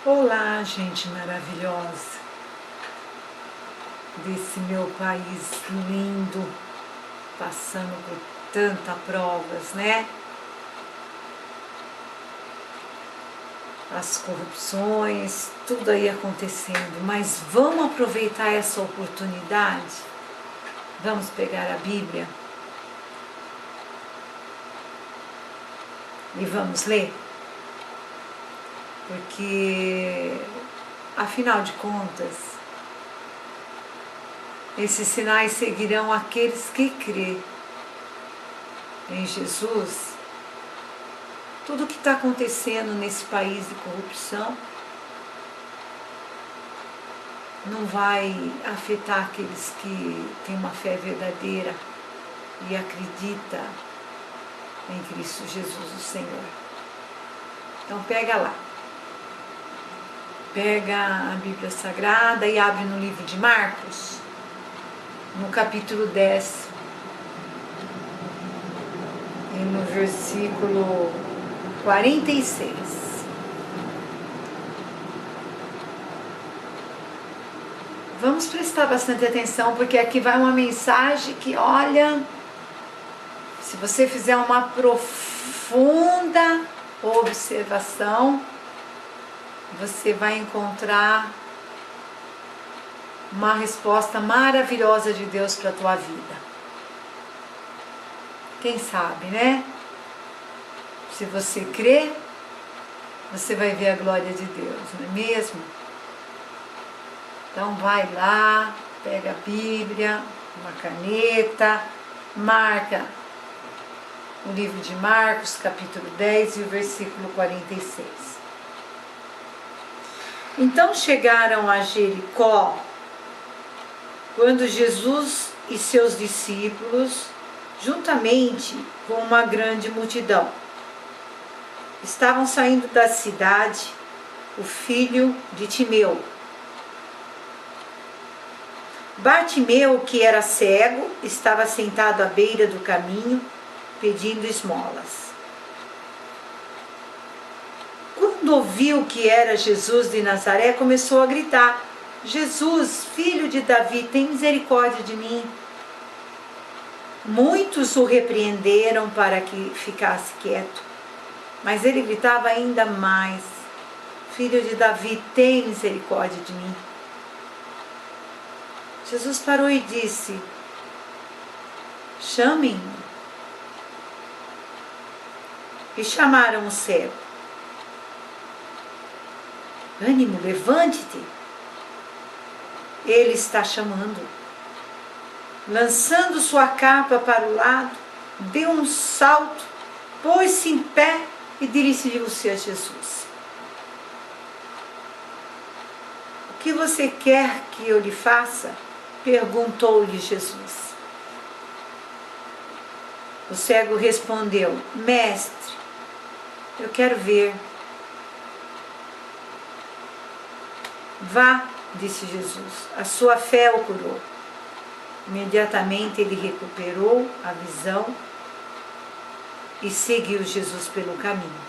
Olá, gente maravilhosa desse meu país lindo, passando por tantas provas, né? As corrupções, tudo aí acontecendo, mas vamos aproveitar essa oportunidade? Vamos pegar a Bíblia e vamos ler? Porque, afinal de contas, esses sinais seguirão aqueles que crêem em Jesus. Tudo que está acontecendo nesse país de corrupção não vai afetar aqueles que têm uma fé verdadeira e acreditam em Cristo Jesus, o Senhor. Então pega lá. Pega a Bíblia Sagrada e abre no livro de Marcos, no capítulo 10, e no versículo 46. Vamos prestar bastante atenção, porque aqui vai uma mensagem que, olha, se você fizer uma profunda observação, você vai encontrar uma resposta maravilhosa de Deus para a tua vida. Quem sabe, né? Se você crê, você vai ver a glória de Deus, não é mesmo? Então vai lá, pega a Bíblia, uma caneta, marca o livro de Marcos, capítulo 10 e o versículo 46. Então chegaram a Jericó, quando Jesus e seus discípulos, juntamente com uma grande multidão, estavam saindo da cidade, o filho de Timeu. Bartimeu, que era cego, estava sentado à beira do caminho, pedindo esmolas. Quando ouviu que era Jesus de Nazaré, começou a gritar: Jesus, filho de Davi, tem misericórdia de mim. Muitos o repreenderam para que ficasse quieto, mas ele gritava ainda mais: Filho de Davi, tem misericórdia de mim. Jesus parou e disse: Chamem-no. E chamaram o cego. Ânimo, levante-te. Ele está chamando. Lançando sua capa para o lado, deu um salto, pôs-se em pé e dirigiu-se a Jesus. O que você quer que eu lhe faça? Perguntou-lhe Jesus. O cego respondeu: Mestre, eu quero ver. Vá, disse Jesus, a sua fé o curou. Imediatamente ele recuperou a visão e seguiu Jesus pelo caminho.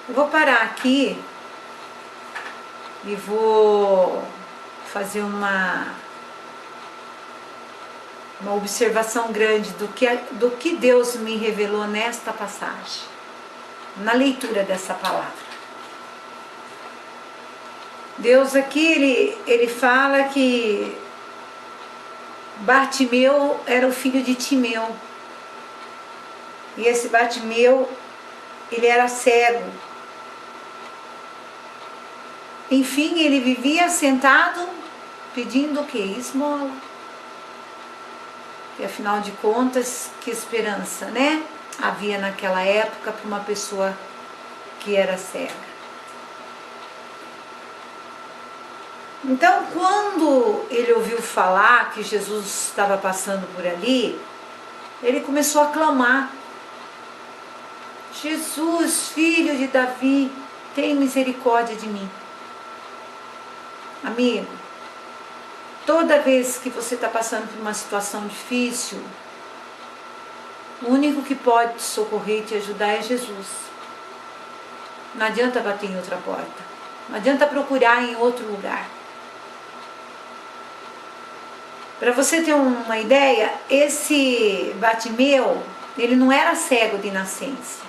Eu vou parar aqui e vou fazer uma observação grande do que Deus me revelou nesta passagem, na leitura dessa palavra. Deus aqui, ele fala que Bartimeu era o filho de Timeu. E esse Bartimeu, ele era cego. Enfim, ele vivia sentado pedindo o quê? Esmola. E afinal de contas, que esperança, né? Havia naquela época para uma pessoa que era cega. Então, quando ele ouviu falar que Jesus estava passando por ali, ele começou a clamar: Jesus, filho de Davi, tem misericórdia de mim. Amigo, toda vez que você está passando por uma situação difícil, o único que pode te socorrer e te ajudar é Jesus. Não adianta bater em outra porta. Não adianta procurar em outro lugar. Para você ter uma ideia, esse Bartimeu, ele não era cego de nascença.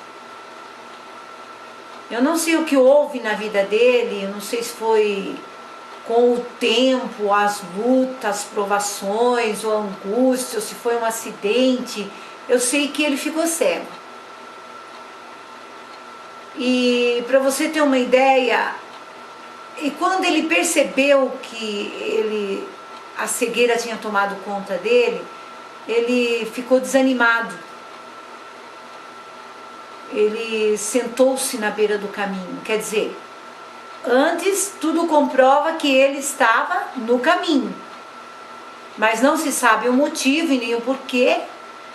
Eu não sei o que houve na vida dele, eu não sei se foi com o tempo, as lutas, as provações, ou a angústia, ou se foi um acidente. Eu sei que ele ficou cego. E para você ter uma ideia, e quando ele percebeu que a cegueira tinha tomado conta dele, ele ficou desanimado. Ele sentou-se na beira do caminho. Quer dizer, antes tudo comprova que ele estava no caminho, mas não se sabe o motivo e nem o porquê.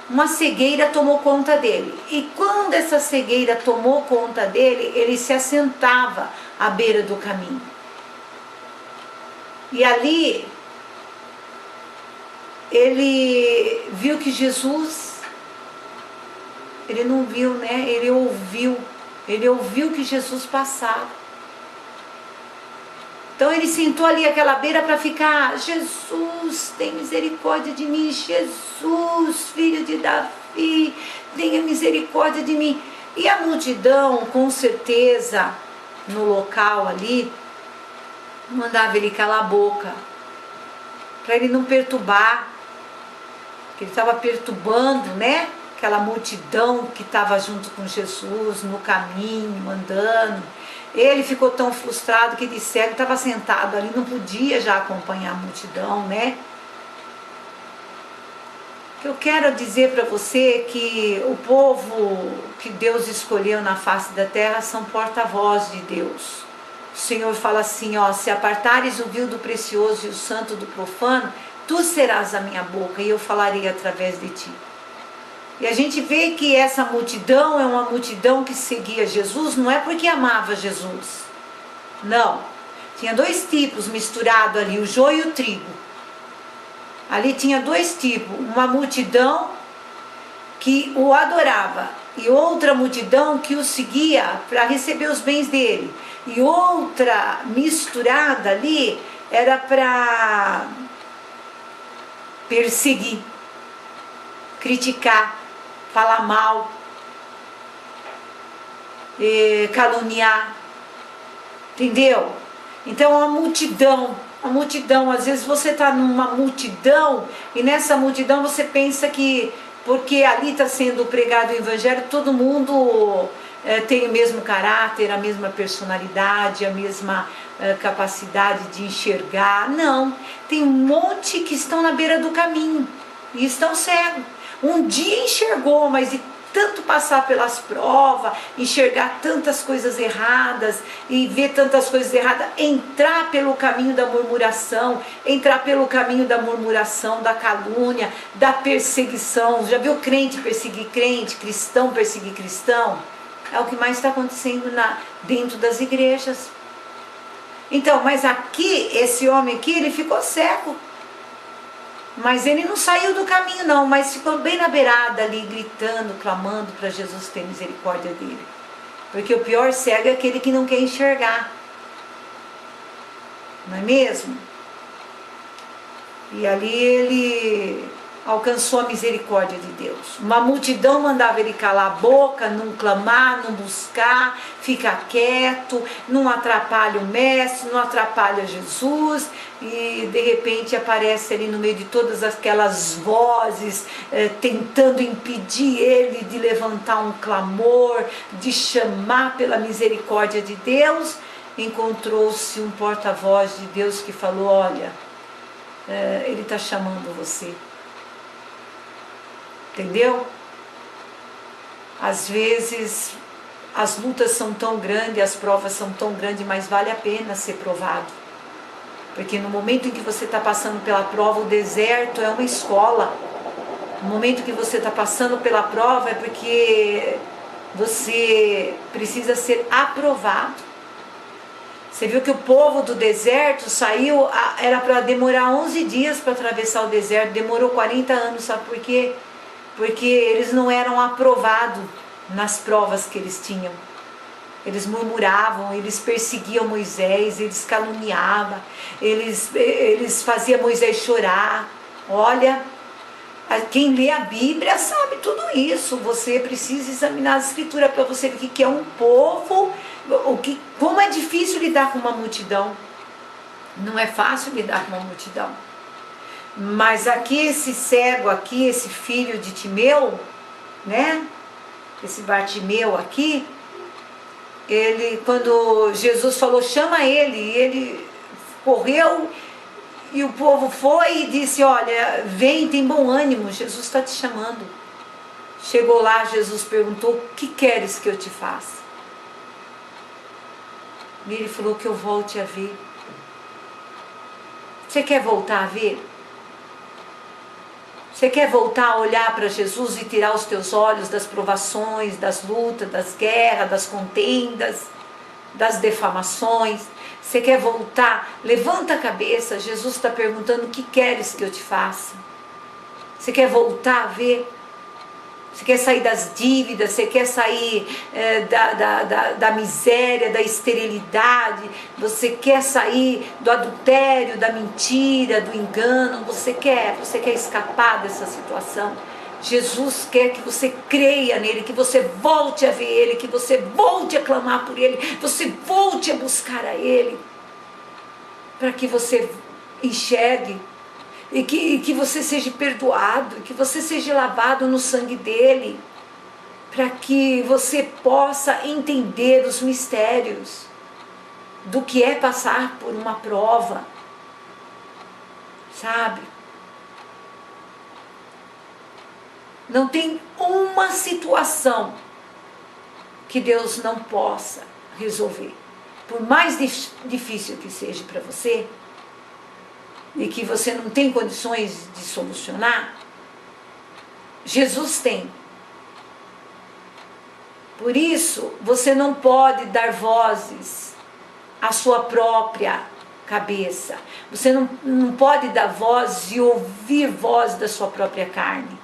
Uma cegueira tomou conta dele. E quando essa cegueira tomou conta dele, ele se assentava à beira do caminho. E ali ele viu que Jesus, ele não viu, né? Ele ouviu que Jesus passava. Então ele sentou ali àquela beira para ficar: Jesus, tem misericórdia de mim. Jesus, filho de Davi, tenha misericórdia de mim. E a multidão, com certeza, no local ali, mandava ele calar a boca, para ele não perturbar, que ele estava perturbando, né? Aquela multidão que estava junto com Jesus no caminho, andando. Ele ficou tão frustrado que de cego estava sentado ali, não podia já acompanhar a multidão, né? O que eu quero dizer para você é que o povo que Deus escolheu na face da terra são porta-voz de Deus. O Senhor fala assim, ó: se apartares o vil do precioso e o santo do profano, tu serás a minha boca e eu falarei através de ti. E a gente vê que essa multidão é uma multidão que seguia Jesus, não é porque amava Jesus. Não. Tinha dois tipos misturados ali, o joio e o trigo. Ali tinha dois tipos. Uma multidão que o adorava e outra multidão que o seguia para receber os bens dele. E outra misturada ali era para perseguir, criticar, falar mal, caluniar, entendeu? Então a multidão, às vezes você está numa multidão e nessa multidão você pensa que porque ali está sendo pregado o evangelho, todo mundo tem o mesmo caráter, a mesma personalidade, a mesma capacidade de enxergar. Não, tem um monte que estão na beira do caminho e estão cegos. Um dia enxergou, mas de tanto passar pelas provas, enxergar tantas coisas erradas e ver tantas coisas erradas, entrar pelo caminho da murmuração, da calúnia, da perseguição. Já viu crente perseguir crente, cristão perseguir cristão? É o que mais está acontecendo dentro das igrejas. Então, mas aqui, esse homem aqui, ele ficou cego. Mas ele não saiu do caminho não, mas ficou bem na beirada ali, gritando, clamando para Jesus ter misericórdia dele. Porque o pior cego é aquele que não quer enxergar. Não é mesmo? E ali ele alcançou a misericórdia de Deus. Uma multidão mandava ele calar a boca, não clamar, não buscar, ficar quieto, não atrapalha o mestre, não atrapalha Jesus. E de repente aparece ali no meio de todas aquelas vozes tentando impedir ele de levantar um clamor, de chamar pela misericórdia de Deus. Encontrou-se um porta-voz de Deus que falou: olha, ele está chamando você. Entendeu? Às vezes as lutas são tão grandes, as provas são tão grandes, mas vale a pena ser provado. Porque no momento em que você está passando pela prova, o deserto é uma escola. No momento que você está passando pela prova é porque você precisa ser aprovado. Você viu que o povo do deserto saiu, era para demorar 11 dias para atravessar o deserto, demorou 40 anos, sabe por quê? Porque eles não eram aprovados nas provas que eles tinham. Eles murmuravam, eles perseguiam Moisés, eles caluniavam, eles faziam Moisés chorar. Olha, quem lê a Bíblia sabe tudo isso. Você precisa examinar a Escritura para você ver o que é um povo, como é difícil lidar com uma multidão. Não é fácil lidar com uma multidão. Mas aqui esse cego aqui, esse filho de Timeu, né? Esse Bartimeu aqui, ele, quando Jesus falou, chama ele correu e o povo foi e disse, olha, vem, tem bom ânimo, Jesus está te chamando. Chegou lá, Jesus perguntou, o que queres que eu te faça? E ele falou que eu volte a ver. Você quer voltar a ver? Você quer voltar a olhar para Jesus e tirar os teus olhos das provações, das lutas, das guerras, das contendas, das defamações? Você quer voltar? Levanta a cabeça, Jesus está perguntando, o que queres que eu te faça? Você quer voltar a ver? Você quer sair das dívidas, você quer sair da miséria, da esterilidade, você quer sair do adultério, da mentira, do engano, você quer escapar dessa situação. Jesus quer que você creia nele, que você volte a ver ele, que você volte a clamar por ele, você volte a buscar a ele, para que você enxergue e que você seja perdoado, que você seja lavado no sangue dele, para que você possa entender os mistérios do que é passar por uma prova, sabe? Não tem uma situação que Deus não possa resolver. Por mais difícil que seja para você, e que você não tem condições de solucionar, Jesus tem. Por isso, você não pode dar vozes à sua própria cabeça. Você não pode dar voz e ouvir voz da sua própria carne.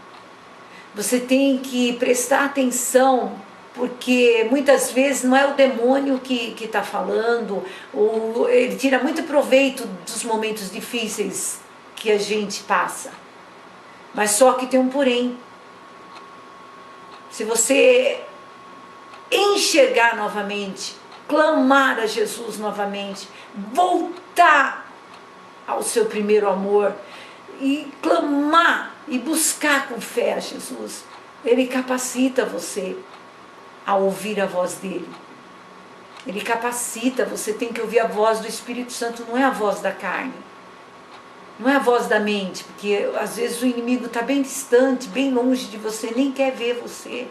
Você tem que prestar atenção, porque muitas vezes não é o demônio que está falando, ou ele tira muito proveito dos momentos difíceis que a gente passa. Mas só que tem um porém. Se você enxergar novamente, clamar a Jesus novamente, voltar ao seu primeiro amor, e clamar e buscar com fé a Jesus, ele capacita você a ouvir a voz dele. Ele capacita, você tem que ouvir a voz do Espírito Santo, não é a voz da carne, não é a voz da mente, porque às vezes o inimigo está bem distante, bem longe de você, nem quer ver você.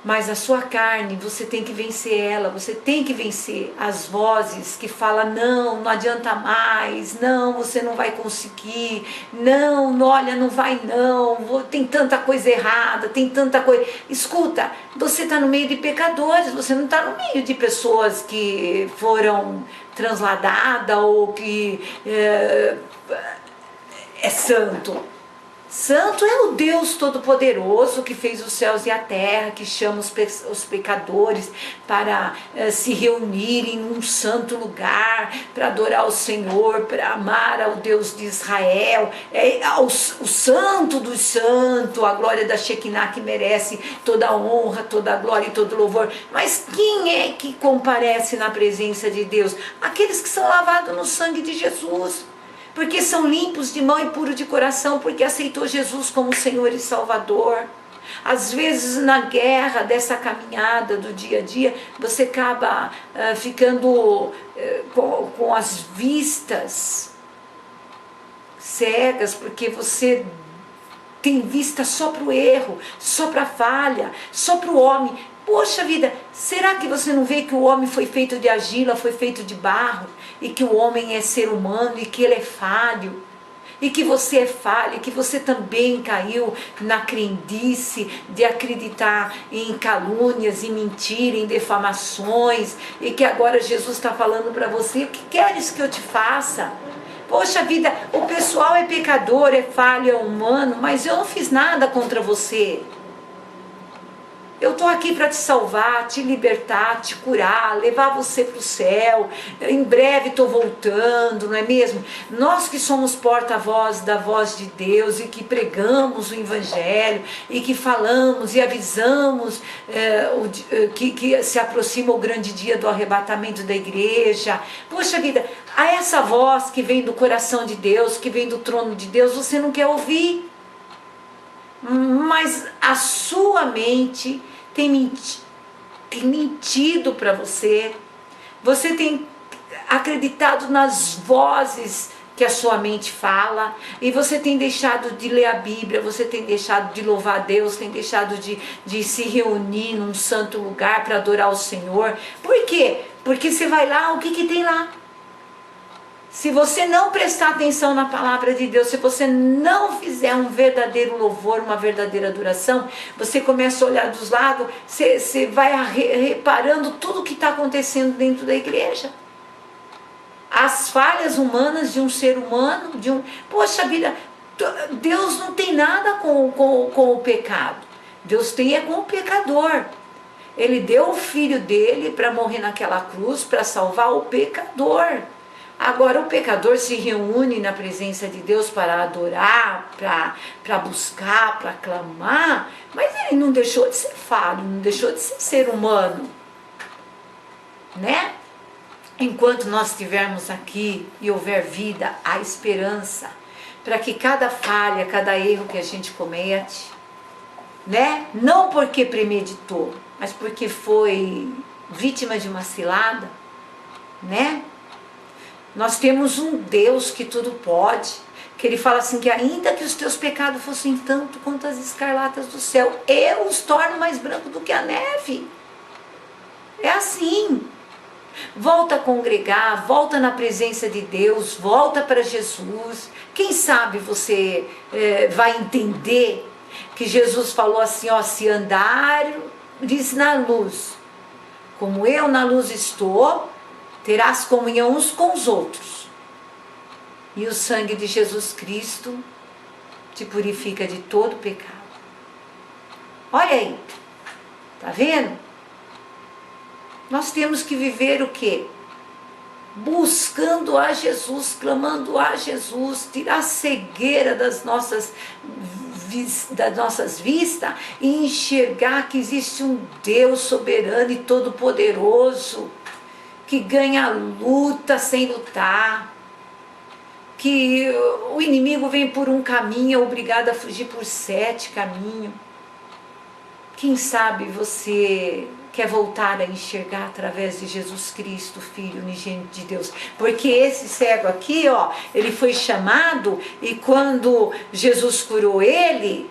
Mas a sua carne, você tem que vencer ela, você tem que vencer as vozes que falam, não adianta mais, não, você não vai conseguir, não, olha, não vai não, tem tanta coisa errada, tem tanta coisa. Escuta, você está no meio de pecadores, você não está no meio de pessoas que foram transladadas ou que é santo. Santo é o Deus Todo-Poderoso que fez os céus e a terra, que chama os pecadores para se reunirem num santo lugar, para adorar o Senhor, para amar ao Deus de Israel, o santo dos santos, a glória da Shekinah, que merece toda a honra, toda a glória e todo o louvor. Mas quem é que comparece na presença de Deus? Aqueles que são lavados no sangue de Jesus, porque são limpos de mão e puros de coração, porque aceitou Jesus como Senhor e Salvador. Às vezes na guerra dessa caminhada do dia a dia, você acaba ficando com as vistas cegas, porque você tem vista só para o erro, só para a falha, só para o homem. Poxa vida, será que você não vê que o homem foi feito de argila, foi feito de barro, e que o homem é ser humano, e que ele é falho, e que você é falho, e que você também caiu na crendice de acreditar em calúnias, em mentira, em defamações, e que agora Jesus está falando para você, o que queres que eu te faça? Poxa vida, o pessoal é pecador, é falho, é humano, mas eu não fiz nada contra você. Eu estou aqui para te salvar, te libertar, te curar, levar você para o céu. Em breve estou voltando, não é mesmo? Nós que somos porta-voz da voz de Deus e que pregamos o Evangelho e que falamos e avisamos que se aproxima o grande dia do arrebatamento da igreja. Poxa vida, a essa voz que vem do coração de Deus, que vem do trono de Deus, você não quer ouvir. Mas a sua mente tem mentido para você. Você tem acreditado nas vozes que a sua mente fala, e você tem deixado de ler a Bíblia, você tem deixado de louvar a Deus, tem deixado de se reunir num santo lugar para adorar o Senhor. Por quê? Porque você vai lá, o que tem lá? Se você não prestar atenção na palavra de Deus, se você não fizer um verdadeiro louvor, uma verdadeira adoração, você começa a olhar dos lados, você vai reparando tudo o que está acontecendo dentro da igreja. As falhas humanas de um ser humano, poxa vida, Deus não tem nada com o pecado. Deus tem com o pecador. Ele deu o filho dele para morrer naquela cruz, para salvar o pecador. Agora o pecador se reúne na presença de Deus para adorar, para buscar, para clamar, mas ele não deixou de ser falho, não deixou de ser humano, né? Enquanto nós estivermos aqui e houver vida, há esperança para que cada falha, cada erro que a gente comete, né? Não porque premeditou, mas porque foi vítima de uma cilada, né? Nós temos um Deus que tudo pode, que Ele fala assim, que ainda que os teus pecados fossem tanto quanto as escarlatas do céu, eu os torno mais branco do que a neve. É assim. Volta a congregar, volta na presença de Deus, volta para Jesus. Quem sabe você vai entender que Jesus falou assim, ó, se andares na luz, como eu na luz estou, terás comunhão uns com os outros. E o sangue de Jesus Cristo te purifica de todo pecado. Olha aí, tá vendo? Nós temos que viver o quê? Buscando a Jesus, clamando a Jesus, tirar a cegueira das nossas vistas e enxergar que existe um Deus soberano e todo-poderoso, que ganha a luta sem lutar, que o inimigo vem por um caminho, é obrigado a fugir por 7 caminhos. Quem sabe você quer voltar a enxergar através de Jesus Cristo, Filho unigênito de Deus. Porque esse cego aqui, ó, ele foi chamado e quando Jesus curou ele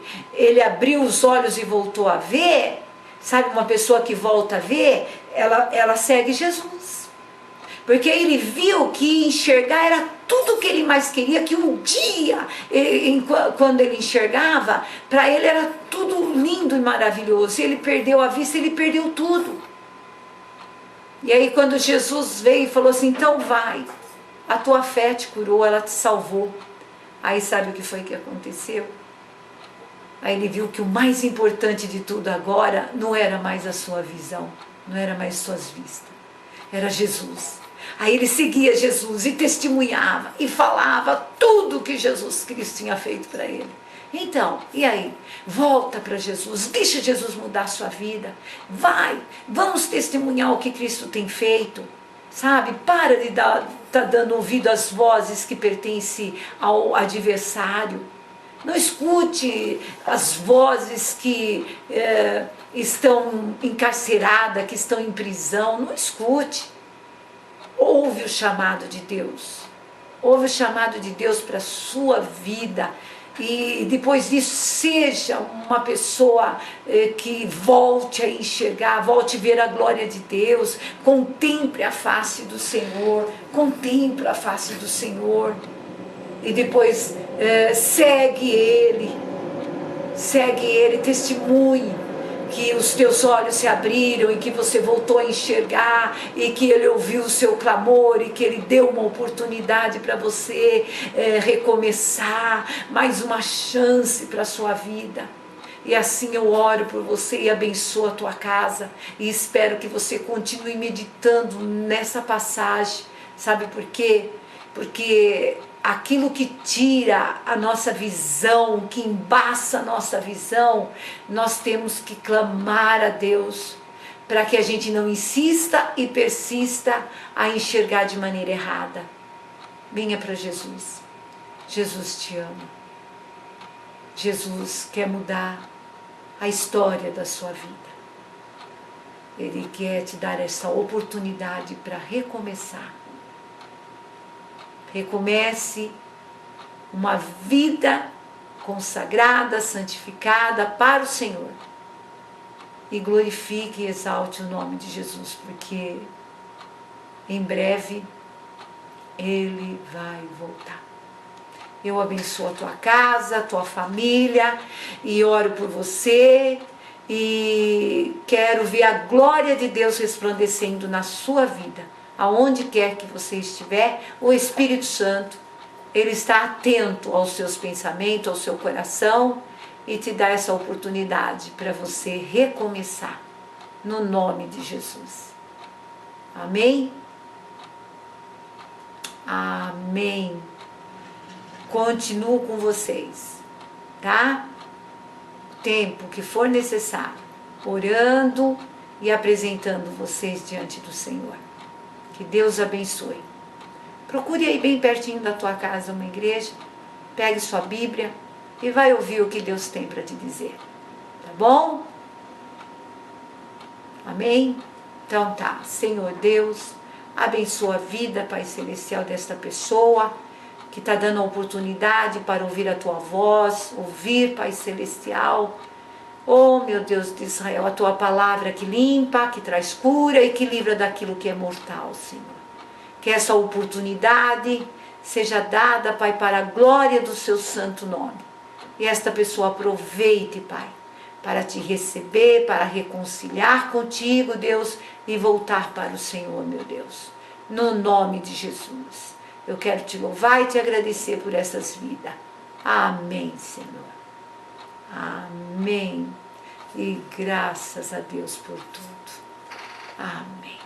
abriu os olhos e voltou a ver. Sabe, uma pessoa que volta a ver, ela segue Jesus. Porque ele viu que enxergar era tudo o que ele mais queria, que um dia, quando ele enxergava, para ele era tudo lindo e maravilhoso. Ele perdeu a vista, ele perdeu tudo. E aí quando Jesus veio e falou assim, então vai, a tua fé te curou, ela te salvou. Aí sabe o que foi que aconteceu? Aí ele viu que o mais importante de tudo agora não era mais a sua visão, não era mais suas vistas, era Jesus. Aí ele seguia Jesus e testemunhava e falava tudo que Jesus Cristo tinha feito para ele. Então, e aí? Volta para Jesus, deixa Jesus mudar a sua vida. Vai, vamos testemunhar o que Cristo tem feito. Sabe, para de tá dando ouvido às vozes que pertencem ao adversário. Não escute as vozes que estão encarceradas, que estão em prisão. Não escute. Ouve o chamado de Deus. Ouve o chamado de Deus para a sua vida. E depois disso, seja uma pessoa que volte a enxergar, volte a ver a glória de Deus. Contemple a face do Senhor. Contemple a face do Senhor. E depois segue Ele. Segue Ele, testemunhe que os teus olhos se abriram e que você voltou a enxergar e que Ele ouviu o seu clamor e que Ele deu uma oportunidade para você recomeçar, mais uma chance para a sua vida. E assim eu oro por você e abençoo a tua casa. E espero que você continue meditando nessa passagem. Sabe por quê? Porque aquilo que tira a nossa visão, que embaça a nossa visão, nós temos que clamar a Deus para que a gente não insista e persista a enxergar de maneira errada. Venha para Jesus. Jesus te ama. Jesus quer mudar a história da sua vida. Ele quer te dar essa oportunidade para recomeçar. Recomece uma vida consagrada, santificada para o Senhor. E glorifique e exalte o nome de Jesus, porque em breve Ele vai voltar. Eu abençoo a tua casa, a tua família, e oro por você, e quero ver a glória de Deus resplandecendo na sua vida. Aonde quer que você estiver, o Espírito Santo, Ele está atento aos seus pensamentos, ao seu coração, e te dá essa oportunidade para você recomeçar, no nome de Jesus. Amém? Amém. Continuo com vocês, tá? O tempo que for necessário, orando e apresentando vocês diante do Senhor. Que Deus abençoe. Procure aí bem pertinho da tua casa uma igreja, pegue sua Bíblia e vai ouvir o que Deus tem para te dizer. Tá bom? Amém? Então tá. Senhor Deus, abençoa a vida, Pai Celestial, desta pessoa que está dando a oportunidade para ouvir a tua voz, ouvir, Pai Celestial. Oh, meu Deus de Israel, a tua palavra que limpa, que traz cura e que livra daquilo que é mortal, Senhor. Que essa oportunidade seja dada, Pai, para a glória do seu santo nome. E esta pessoa aproveite, Pai, para te receber, para reconciliar contigo, Deus, e voltar para o Senhor, meu Deus. No nome de Jesus. Eu quero te louvar e te agradecer por essas vidas. Amém, Senhor. Amém. E graças a Deus por tudo. Amém.